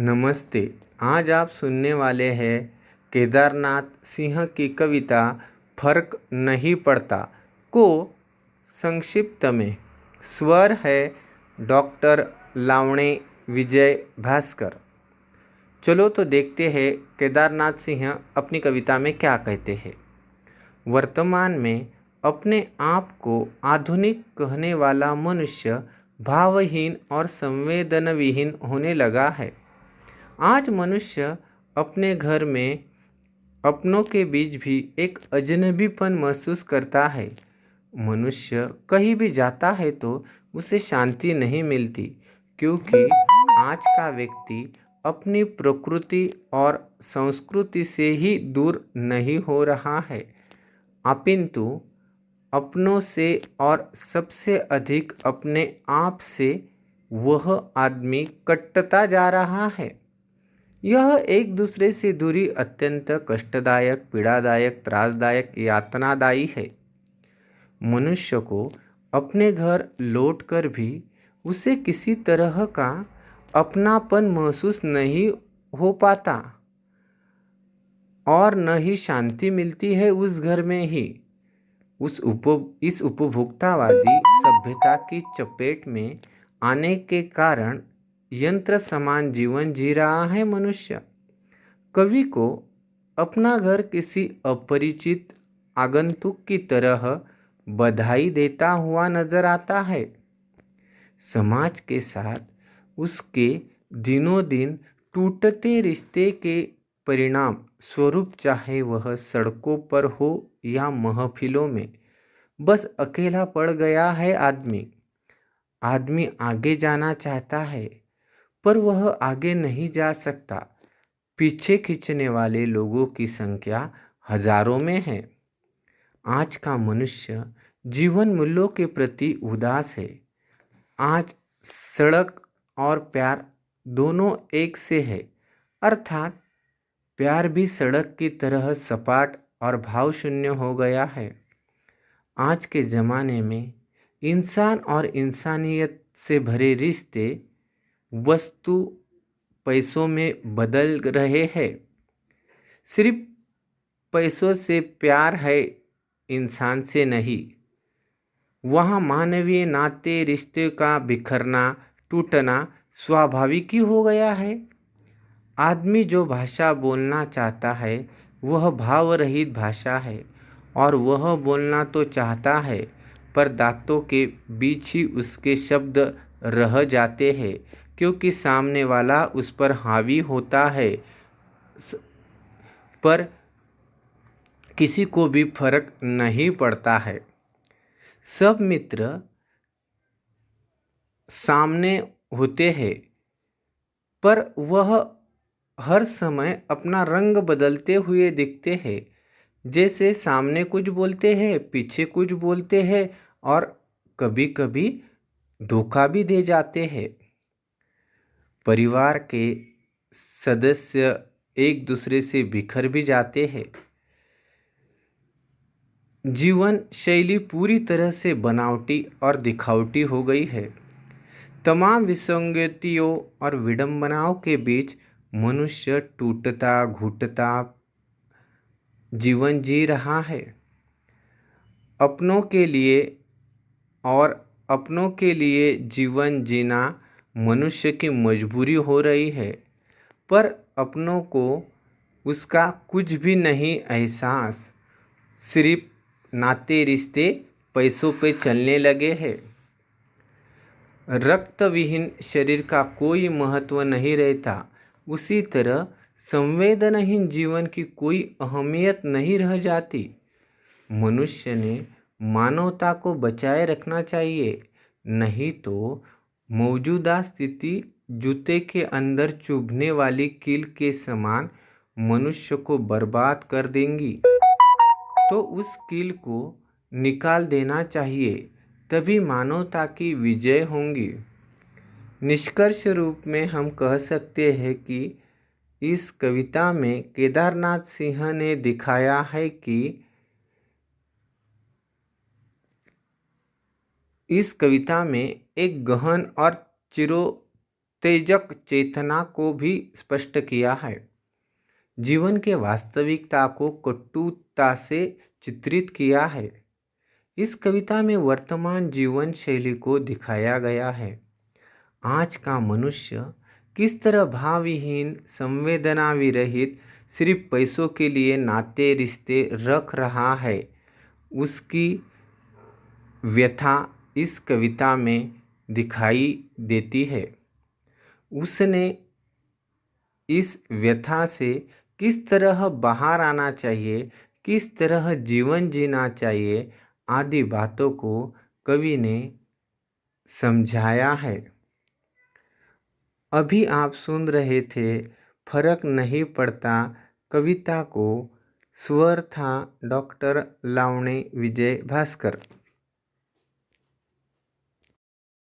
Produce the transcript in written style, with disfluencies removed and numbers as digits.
नमस्ते। आज आप सुनने वाले हैं केदारनाथ सिंह की कविता फर्क नहीं पड़ता को संक्षिप्त में। स्वर है डॉक्टर लावणे विजय भास्कर। चलो तो देखते हैं केदारनाथ सिंह अपनी कविता में क्या कहते हैं। वर्तमान में अपने आप को आधुनिक कहने वाला मनुष्य भावहीन और संवेदनविहीन होने लगा है। आज मनुष्य अपने घर में अपनों के बीच भी एक अजनबीपन महसूस करता है। मनुष्य कहीं भी जाता है तो उसे शांति नहीं मिलती, क्योंकि आज का व्यक्ति अपनी प्रकृति और संस्कृति से ही दूर नहीं हो रहा है, अपितु अपनों से और सबसे अधिक अपने आप से वह आदमी कटता जा रहा है। यह एक दूसरे से दूरी अत्यंत कष्टदायक, पीड़ादायक, त्रासदायक, यातनादायी है। मनुष्य को अपने घर लौटकर भी उसे किसी तरह का अपनापन महसूस नहीं हो पाता और न ही शांति मिलती है उस घर में ही। इस उपभोक्तावादी सभ्यता की चपेट में आने के कारण यंत्र समान जीवन जी रहा है मनुष्य। कवि को अपना घर किसी अपरिचित आगंतुक की तरह बधाई देता हुआ नजर आता है। समाज के साथ उसके दिनों दिन टूटते रिश्ते के परिणाम स्वरूप, चाहे वह सड़कों पर हो या महफिलों में, बस अकेला पड़ गया है आदमी आगे जाना चाहता है पर वह आगे नहीं जा सकता। पीछे खींचने वाले लोगों की संख्या हजारों में है। आज का मनुष्य जीवन मूल्यों के प्रति उदास है। आज सड़क और प्यार दोनों एक से है, अर्थात प्यार भी सड़क की तरह सपाट और भावशून्य हो गया है। आज के ज़माने में इंसान और इंसानियत से भरे रिश्ते वस्तु पैसों में बदल रहे हैं। सिर्फ पैसों से प्यार है, इंसान से नहीं। वहाँ मानवीय नाते रिश्ते का बिखरना, टूटना स्वाभाविक ही हो गया है। आदमी जो भाषा बोलना चाहता है वह भाव रहित भाषा है, और वह बोलना तो चाहता है पर दांतों के बीच ही उसके शब्द रह जाते हैं, क्योंकि सामने वाला उस पर हावी होता है। पर किसी को भी फर्क नहीं पड़ता है। सब मित्र सामने होते हैं पर वह हर समय अपना रंग बदलते हुए दिखते हैं। जैसे सामने कुछ बोलते हैं, पीछे कुछ बोलते हैं और कभी कभी धोखा भी दे जाते हैं। परिवार के सदस्य एक दूसरे से बिखर भी जाते हैं। जीवन शैली पूरी तरह से बनावटी और दिखावटी हो गई है। तमाम विसंगतियों और विडंबनाओं के बीच मनुष्य टूटता घुटता जीवन जी रहा है। अपनों के लिए जीवन जीना मनुष्य की मजबूरी हो रही है, पर अपनों को उसका कुछ भी नहीं एहसास। सिर्फ नाते रिश्ते पैसों पे चलने लगे हैं। रक्त विहीन शरीर का कोई महत्व नहीं रहता, उसी तरह संवेदनहीन जीवन की कोई अहमियत नहीं रह जाती। मनुष्य ने मानवता को बचाए रखना चाहिए, नहीं तो मौजूदा स्थिति जूते के अंदर चुभने वाली कील के समान मनुष्य को बर्बाद कर देंगी। तो उस कील को निकाल देना चाहिए, तभी मानवता की विजय होंगी। निष्कर्ष रूप में हम कह सकते हैं कि इस कविता में केदारनाथ सिंह ने दिखाया है कि इस कविता में एक गहन और उत्तेजक चेतना को भी स्पष्ट किया है। जीवन के वास्तविकता को कटुता से चित्रित किया है। इस कविता में वर्तमान जीवन शैली को दिखाया गया है। आज का मनुष्य किस तरह भावहीन, संवेदना विरहित, सिर्फ पैसों के लिए नाते रिश्ते रख रहा है, उसकी व्यथा इस कविता में दिखाई देती है। उसने इस व्यथा से किस तरह बाहर आना चाहिए, किस तरह जीवन जीना चाहिए, आदि बातों को कवि ने समझाया है। अभी आप सुन रहे थे फर्क नहीं पड़ता कविता को। स्वर था डॉक्टर लावणे विजय भास्कर।